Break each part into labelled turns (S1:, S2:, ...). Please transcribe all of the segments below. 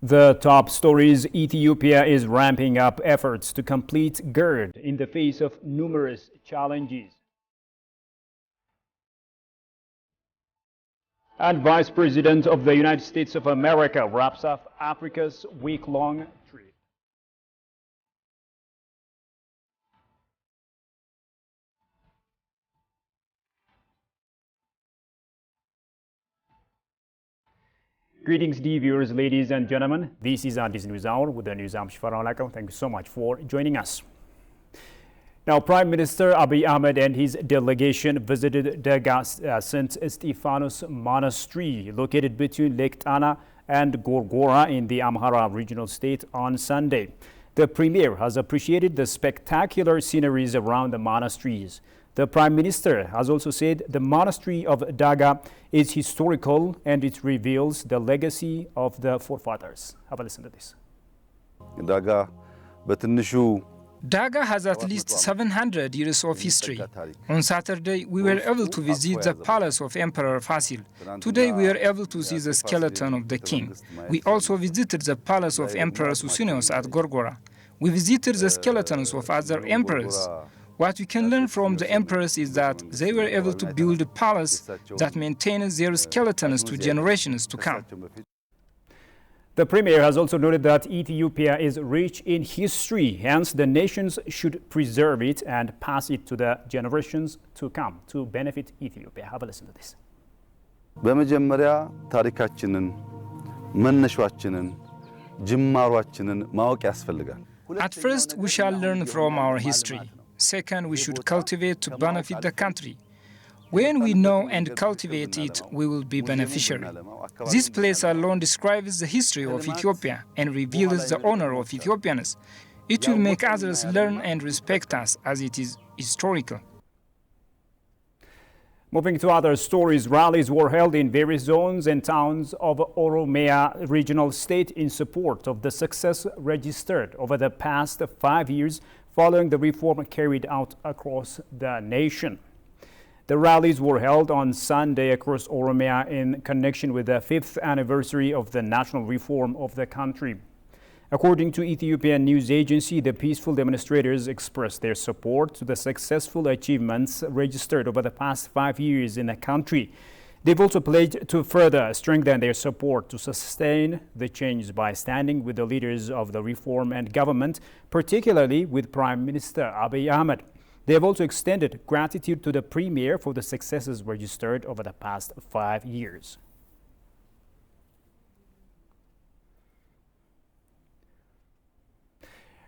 S1: The top stories: Ethiopia is ramping up efforts to complete GERD in the face of numerous challenges. And Vice President of the United States of America wraps up Africa's week-long trip. Greetings, dear viewers, ladies and gentlemen. This is Addis News Hour with the news. I'm Shifarao Lako. Thank you so much for joining us. Now, Prime Minister Abiy Ahmed and his delegation visited Daga St. Stephanos Monastery, located between Lake Tana and Gorgora in the Amhara regional state on Sunday. The Premier has appreciated the spectacular sceneries around the monasteries. The Prime Minister has also said the monastery of Daga is historical and it reveals the legacy of the forefathers. Have a listen to this.
S2: Daga has at least 700 years of history. On Saturday, we were able to visit the palace of Emperor Fasil. Today, we are able to see the skeleton of the king. We also visited the palace of Emperor Susenyos at Gorgora. We visited the skeletons of other emperors. What we can learn from the emperors is that they were able to build a palace that maintains their skeletons to generations to come.
S1: The Premier has also noted that Ethiopia is rich in history, hence the nations should preserve it and pass it to the generations to come to benefit Ethiopia. Have a listen to this.
S3: በመጀመሪያ ታሪካችንን መነሻችንን ጅማሯችንን ማወቅ ያስፈልጋል።
S2: At first, we shall learn from our history. Second, we should cultivate to benefit the country. When we know and cultivate it, we will be beneficiary. This place alone describes the history of Ethiopia and reveals the honor of Ethiopians. It will make others learn and respect us as it is historical.
S1: Moving to other stories, rallies were held in various zones and towns of Oromia regional state in support of the success registered over the past 5 years following the reform carried out across the nation. The rallies were held on Sunday across Oromia in connection with the 5th anniversary of the national reform of the country. According to Ethiopian news agency, the peaceful demonstrators expressed their support to the successful achievements registered over the past 5 years in the country. They've also pledged to further strengthen their support to sustain the change by standing with the leaders of the reform and government, particularly with Prime Minister Abiy Ahmed. They have also extended gratitude to the Premier for the successes registered over the past 5 years.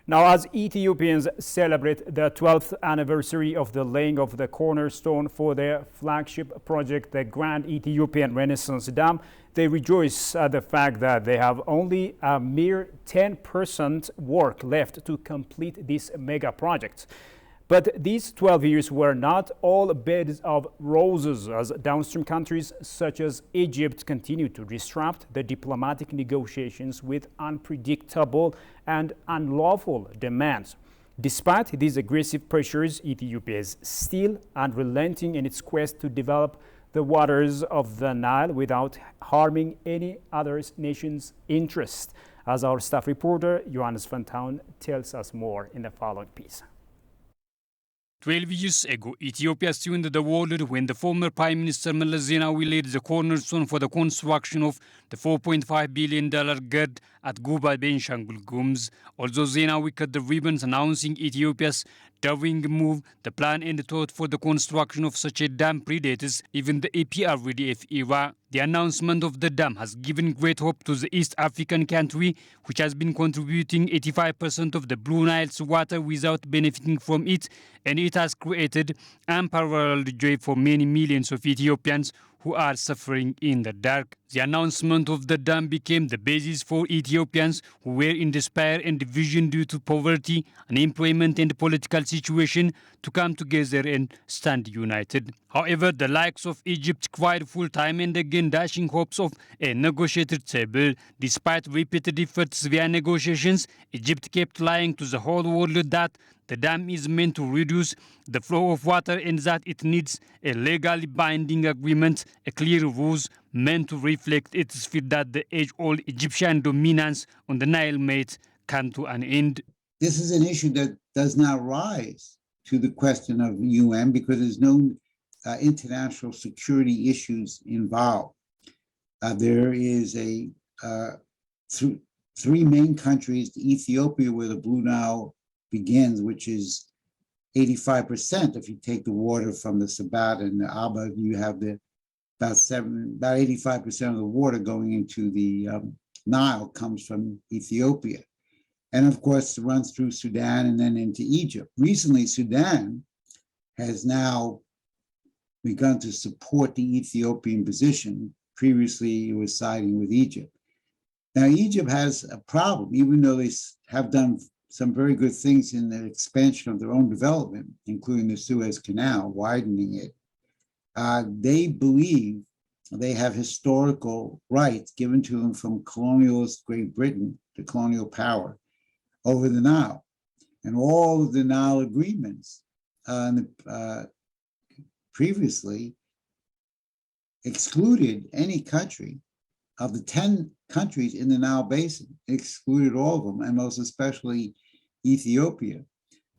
S1: Now, as Ethiopians celebrate the 12th anniversary of the laying of the cornerstone for their flagship project, the Grand Ethiopian Renaissance Dam, they rejoice at the fact that they have only a mere 10% work left to complete this mega project. But these 12 years were not all beds of roses, as downstream countries such as Egypt continue to disrupt the diplomatic negotiations with unpredictable and unlawful demands. Despite these aggressive pressures, Ethiopia is still unrelenting in its quest to develop the waters of the Nile without harming any other nation's interest, as our staff reporter Johannes van Town tells us more in the following piece.
S4: 12 years ago, Ethiopia stunned the world when the former Prime Minister Meles Zenawi laid the cornerstone for the construction of the $4.5 billion GERD at Guba, Benshangul Gumuz. Although Zenawi cut the ribbons announcing Ethiopia's daring move, the plan and thought for the construction of such a dam predates even the APRDF era. The announcement of the dam has given great hope to the East African country, which has been contributing 85% of the Blue Nile's water without benefiting from it, and it has created unparalleled joy for many millions of Ethiopians who are suffering in the dark. The announcement of the dam became the basis for Ethiopians who were in despair and division due to poverty, unemployment and political situation to come together and stand united. However, the likes of Egypt cried full time and again dashing hopes of a negotiated table. Despite repeated efforts via negotiations, Egypt kept lying to the whole world that the dam is meant to reduce the flow of water and that it needs a legally binding agreement, a clear rules meant to reflect its fear that the age-old Egyptian dominance on the Nile might come to an end.
S5: This is an issue that does not rise to the question of UN because there's no international security issues involved. There is three main countries: Ethiopia, where the Blue Nile begins, which is 85%. If you take the water from the Sabat and the Abba, you have about 85% of the water going into the Nile comes from Ethiopia. And of course, it runs through Sudan and then into Egypt. Recently, Sudan has now begun to support the Ethiopian position. Previously, it was siding with Egypt. Now, Egypt has a problem, even though they have done some very good things in the expansion of their own development, including the Suez Canal, widening it. They believe they have historical rights given to them from colonialist Great Britain, the colonial power, over the Nile. And all of the Nile agreements previously excluded any country of the 10 countries in the Nile Basin, excluded all of them, and most especially Ethiopia.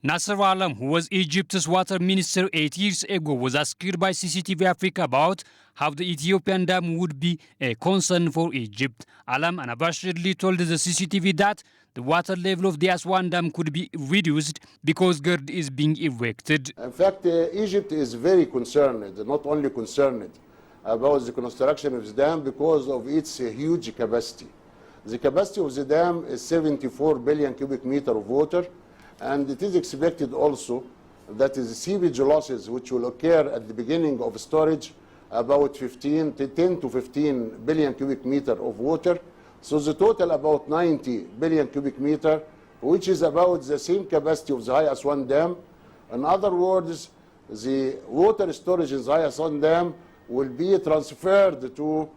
S4: Nasser Alam, who was Egypt's water minister 8 years ago, was asked by CCTV Africa about how the Ethiopian dam would be a concern for Egypt. Alam unabashedly told the CCTV that the water level of the Aswan Dam could be reduced because GERD is being erected.
S6: In fact, Egypt is very concerned, not only concerned about the construction of the dam because of its huge capacity. The capacity of the dam is 74 billion cubic meter of water, and it is expected also that the seepage losses which will occur at the beginning of storage about 10 to 15 billion cubic meter of water. So the total about 90 billion cubic meter, which is about the same capacity of the High Aswan Dam. In other words, the water storage in the High Aswan Dam will be transferred to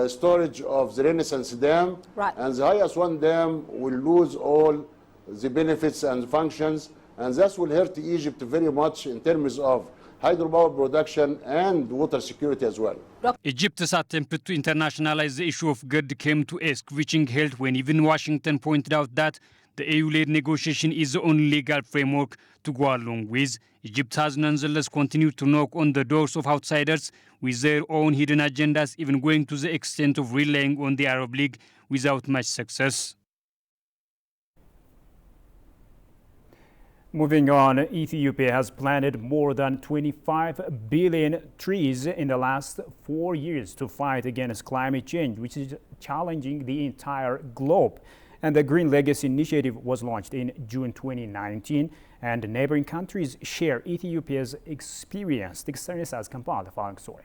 S6: storage of the Renaissance Dam, right. And the High Aswan Dam will lose all the benefits and functions, and this will hurt Egypt very much in terms of hydropower production and water security as well.
S4: Egypt's attempt to internationalize the issue of GERD came to a screeching halt when even Washington pointed out that the EU-led negotiation is the only legal framework to go along with. Egypt has nonetheless continued to knock on the doors of outsiders with their own hidden agendas, even going to the extent of relying on the Arab League without much success.
S1: Moving on, Ethiopia has planted more than 25 billion trees in the last 4 years to fight against climate change, which is challenging the entire globe. And the Green Legacy Initiative was launched in June 2019, and neighboring countries share Ethiopia's experience. Tixernis has compiled the following story.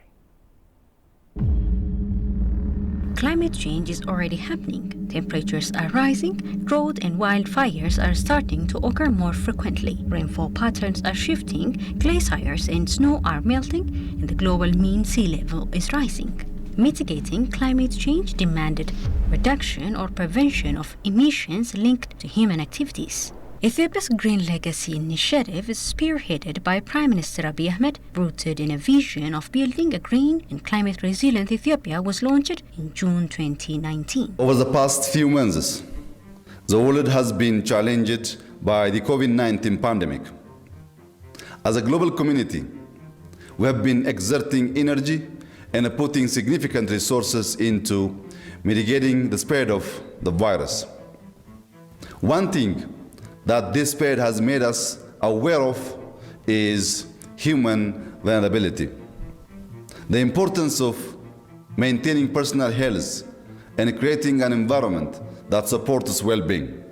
S7: Climate change is already happening. Temperatures are rising, drought and wildfires are starting to occur more frequently. Rainfall patterns are shifting, glaciers and snow are melting, and the global mean sea level is rising. Mitigating climate change demanded reduction or prevention of emissions linked to human activities. Ethiopia's Green Legacy Initiative is spearheaded by Prime Minister Abiy Ahmed, rooted in a vision of building a green and climate-resilient Ethiopia, was launched in June 2019.
S3: Over the past few months, the world has been challenged by the COVID-19 pandemic. As a global community, we have been exerting energy and putting significant resources into mitigating the spread of the virus. One thing that this spread has made us aware of is human vulnerability. The importance of maintaining personal health and creating an environment that supports well-being.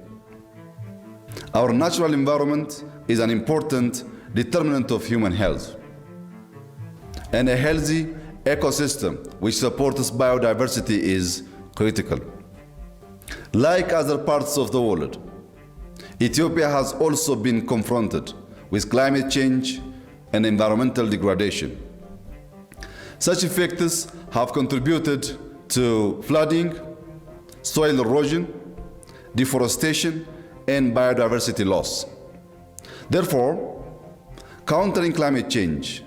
S3: Our natural environment is an important determinant of human health. And a healthy ecosystem which supports biodiversity is critical. Like other parts of the world, Ethiopia has also been confronted with climate change and environmental degradation. Such effects have contributed to flooding, soil erosion, deforestation, and biodiversity loss. Therefore, countering climate change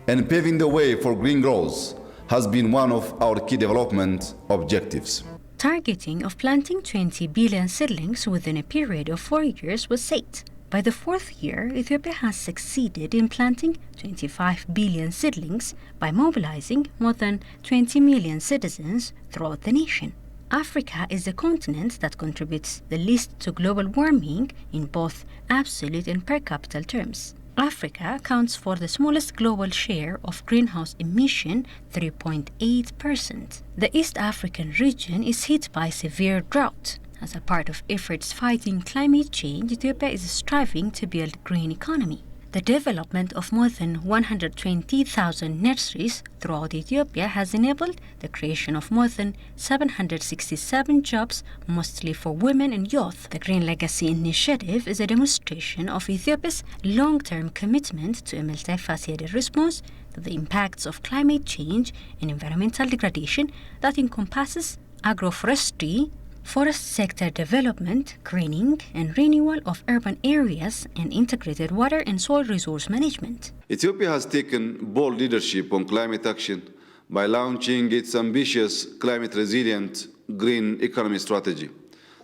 S3: and paving the way for green growth has been one of our key development objectives.
S7: Targeting of planting 20 billion seedlings within a period of 4 years was set. By the fourth year, Ethiopia has succeeded in planting 25 billion seedlings by mobilizing more than 20 million citizens throughout the nation. Africa is the continent that contributes the least to global warming in both absolute and per capita terms. Africa accounts for the smallest global share of greenhouse emission, 3.8%. The East African region is hit by severe drought. As a part of efforts fighting climate change, Ethiopia is striving to build a green economy. The development of more than 120,000 nurseries throughout Ethiopia has enabled the creation of more than 767 jobs, mostly for women and youth. The Green Legacy Initiative is a demonstration of Ethiopia's long-term commitment to a multifaceted response to the impacts of climate change and environmental degradation that encompasses agroforestry, forest sector development, greening and renewal of urban areas, and integrated water and soil resource management.
S3: Ethiopia has taken bold leadership on climate action by launching its ambitious climate resilient green economy strategy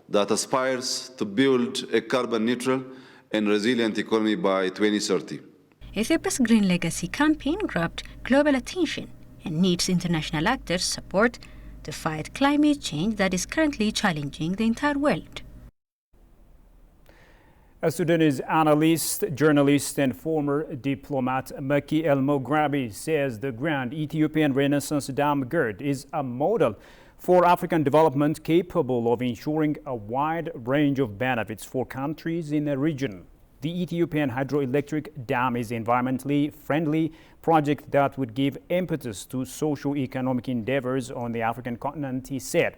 S3: that aspires to build a carbon neutral and resilient economy by 2030.
S7: Ethiopia's Green Legacy campaign grabbed global attention and needs international actors' support to fight climate change that is currently challenging the entire world.
S1: A Sudanese analyst, journalist, and former diplomat Maki El-Mograbi says the Grand Ethiopian Renaissance Dam GERD is a model for African development capable of ensuring a wide range of benefits for countries in the region. The Ethiopian hydroelectric dam is an environmentally friendly project that would give impetus to socio-economic endeavors on the African continent, he said.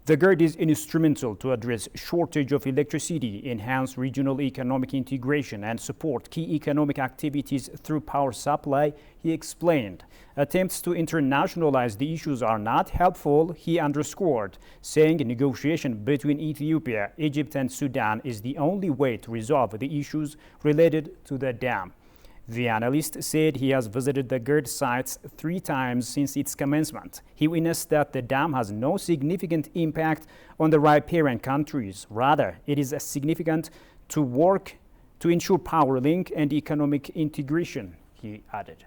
S1: The GERD is instrumental to address shortage of electricity, enhance regional economic integration, and support key economic activities through power supply, he explained. Attempts to internationalize the issues are not helpful, he underscored, saying negotiation between Ethiopia, Egypt, and Sudan is the only way to resolve the issues related to the dam. The analyst said he has visited the GERD sites 3 times since its commencement. He witnessed that the dam has no significant impact on the riparian countries. Rather, it is significant to work to ensure power link and economic integration, he added.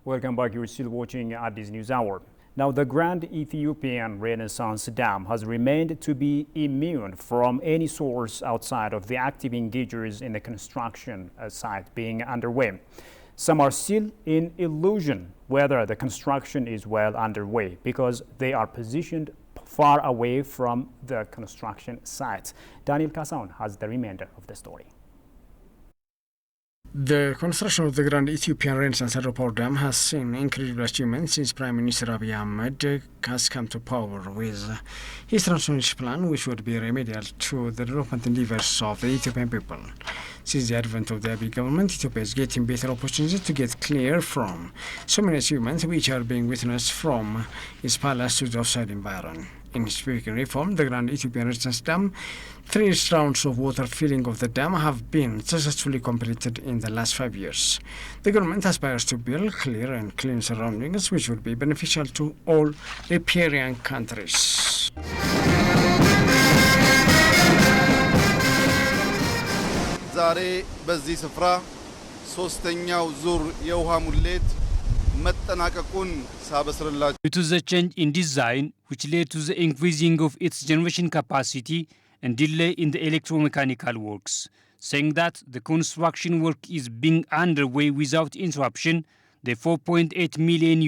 S1: Welcome back. You're still watching Addis News Hour. Now, the Grand Ethiopian Renaissance Dam has remained to be immune from any source outside of the active engagers in the construction site being underway. Some are still in illusion whether the construction is well underway because they are positioned far away from the construction site. Daniel Kasaun has the remainder of the story.
S8: The construction of the Grand Ethiopian Renaissance Hydropower Dam has seen incredible achievements since Prime Minister Abiy Ahmed has come to power with his transformation plan, which would be remedial to the development endeavors of the Ethiopian people. Since the advent of the Abiy government, Ethiopia is getting better opportunities to get clear from so many achievements which are being witnessed from its palace to the outside environment. In speaking reform, the Grand Ethiopian Renaissance Dam, 3 rounds of water filling of the dam have been successfully completed in the last 5 years. The government aspires to build clear and clean surroundings which would be beneficial to all riparian countries.
S3: ዛሬ በዚህ ስፍራ ሶስተኛው ዙር የውሃ ሙሌት መጠናቀቁን ሳበስርላችሁ
S4: Due to the change in design, which led to the increasing of its generation capacity and delay in the electromechanical works, saying that the construction work is being underway without interruption, the $4.8 million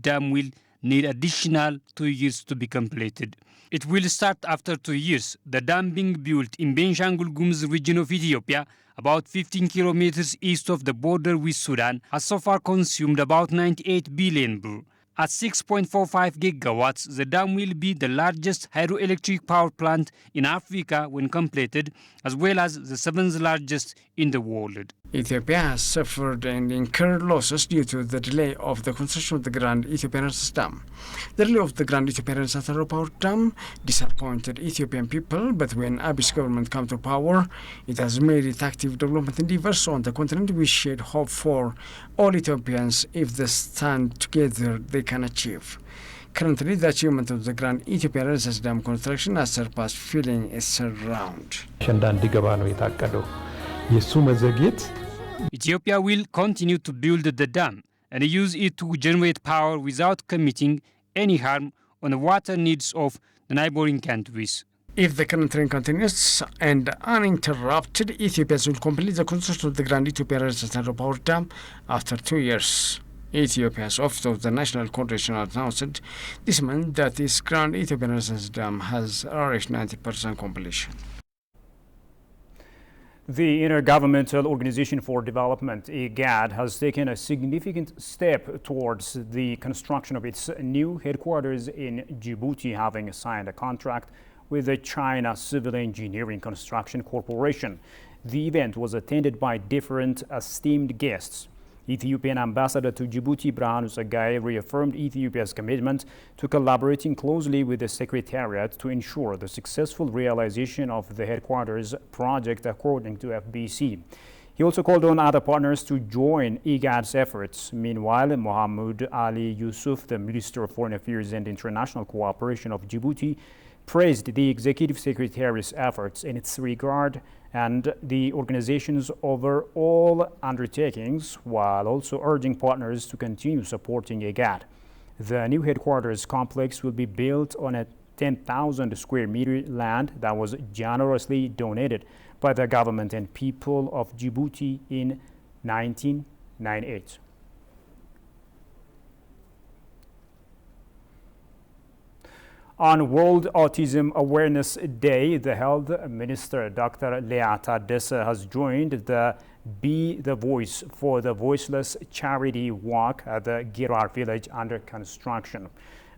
S4: dam will need additional 2 years to be completed. It will start after 2 years. The dam being built in Benshangul Gumuz region of Ethiopia, about 15 kilometers east of the border with Sudan, has so far consumed about 98 billion birr. At 6.45 gigawatts, the dam will be the largest hydroelectric power plant in Africa when completed, as well as the 7th largest in the world.
S8: Ethiopia has suffered and incurred losses due to the delay of the construction of the Grand Ethiopian Renaissance Dam. The delay of the Grand Ethiopian Renaissance Hydropower Dam disappointed Ethiopian people, but when Abiy's government came to power, it has made it active development endeavors on the continent, which shed hope for all Ethiopians. If they stand together, they can achieve. Currently, the achievement of the Grand Ethiopian Renaissance Dam construction has surpassed filling a third round.
S4: Ethiopia will continue to build the dam and use it to generate power without committing any harm on the water needs of the neighboring countries.
S8: If the current trend continues and uninterrupted, Ethiopia will complete the construction of the Grand Ethiopian Renaissance Hydropower Dam after 2 years. Ethiopia's office of the National Coordination announced this month that its Grand Ethiopian Renaissance Dam has reached 90% completion.
S1: The Intergovernmental Organization for Development, IGAD, has taken a significant step towards the construction of its new headquarters in Djibouti, having signed a contract with the China Civil Engineering Construction Corporation. The event was attended by different esteemed guests. Ethiopian Ambassador to Djibouti, Brahanu Tsaggaye, reaffirmed Ethiopia's commitment to collaborating closely with the Secretariat to ensure the successful realization of the headquarters project, according to FBC. He also called on other partners to join IGAD's efforts. Meanwhile, Mohammed Ali Yusuf, the Minister of Foreign Affairs and International Cooperation of Djibouti, praised the Executive Secretariat's efforts in its regard and the organization's overall undertakings, while also urging partners to continue supporting IGAD. The new headquarters complex will be built on a 10,000 square meter land that was generously donated by the government and people of Djibouti in 1998. On World Autism Awareness Day, the Health Minister, Dr. Leah Tadesse, has joined the Be the Voice for the Voiceless charity walk at the Girar village under construction.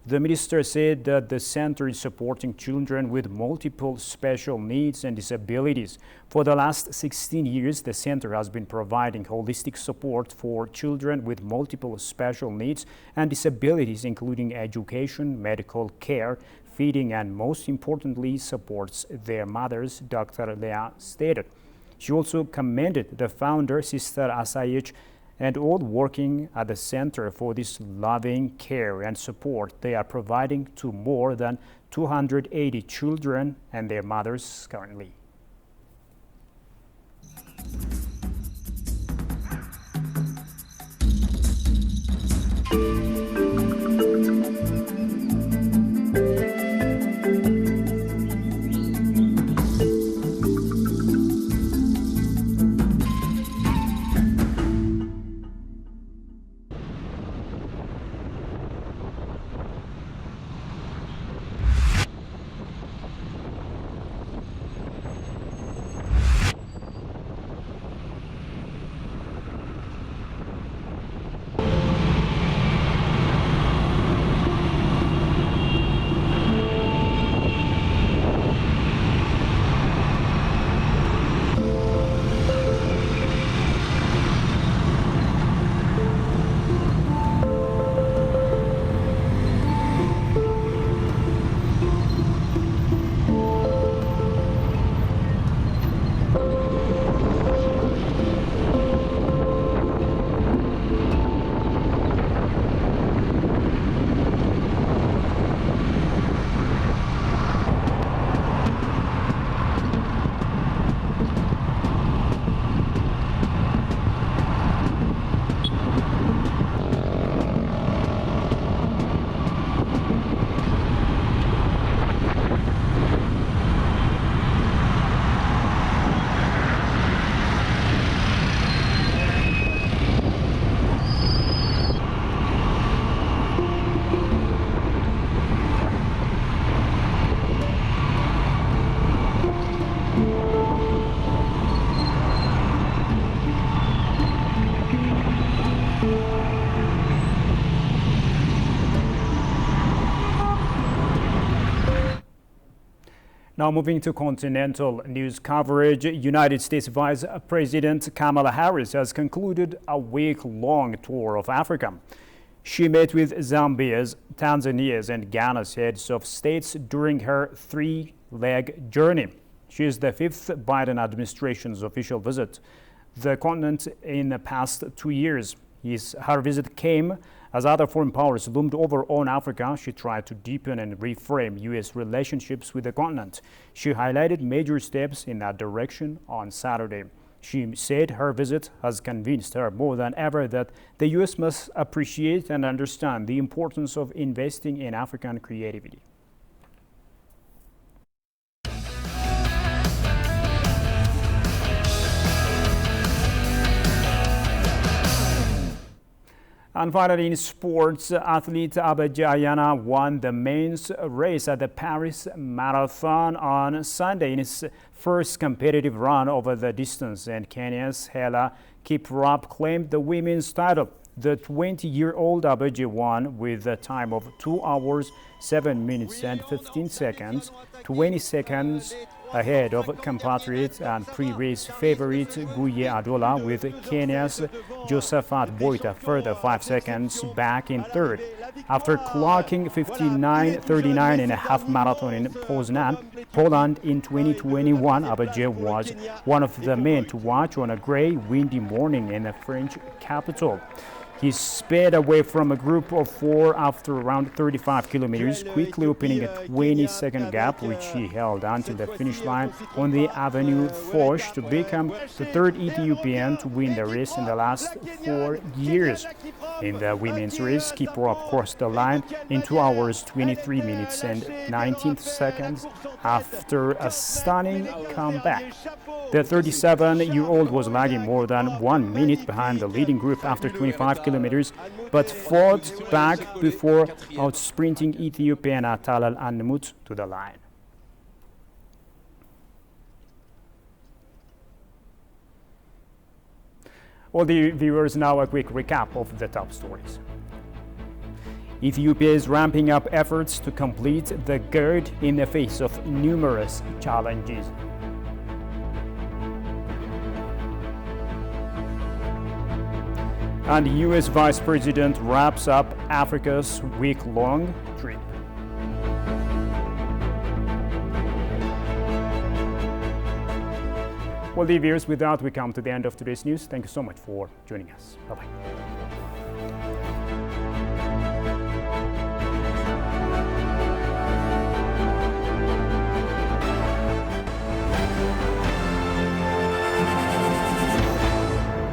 S1: The minister said that the center is supporting children with multiple special needs and disabilities. For the last 16 years, the center has been providing holistic support for children with multiple special needs and disabilities, including education, medical care, feeding, and most importantly, supports their mothers, Dr. Leah stated. She also commended the founder, Sister Asayich, and all working at the center for this loving care and support they are providing to more than 280 children and their mothers currently. Now moving to continental news coverage, United States Vice President Kamala Harris has concluded a week-long tour of Africa. She met with Zambia's, Tanzania's, and Ghana's heads of states during her three-leg journey. She is the fifth Biden administration's official visit to the continent in the past 2 years. Her visit came as other foreign powers loomed over on Africa. She tried to deepen and reframe U.S. relationships with the continent. She highlighted major steps in that direction on Saturday. She said her visit has convinced her more than ever that the U.S. must appreciate and understand the importance of investing in African creativity. And finally, in sports, athlete Abaja Ayana won the men's race at the Paris Marathon on Sunday in his first competitive run over the distance, and Kenya's Hela Kiprop claimed the women's title. The 20-year-old Abaja won with a time of 2 hours, 7 minutes and 15 seconds, 20 seconds ahead of compatriot and pre-race favorite Guye Adola, with Kenya's Josephat Boita further 5 seconds back in third. After clocking 59:39 in a half marathon in Poznan, Poland in 2021, Abaja was one of the men to watch on a gray, windy morning in the French capital. He sped away from a group of 4 after around 35 kilometers, quickly opening a 20-second gap, which he held until the finish line on the Avenue Foch to become the third Ethiopian to win the race in the last 4 years. In the women's race, Kiprop crossed the line in 2 hours, 23 minutes and 19 seconds after a stunning comeback. The 37-year-old was lagging more than 1 minute behind the leading group after 25 kilometers, but fought back before out-sprinting Ethiopian Atalal Anmut to the line. Well, the viewers, now a quick recap of the top stories. Ethiopia is ramping up efforts to complete the GERD in the face of numerous challenges. And U.S. Vice President wraps up Africa's week-long trip. Well, dear viewers, with that, we come to the end of today's news. Thank you so much for joining us. Bye-bye.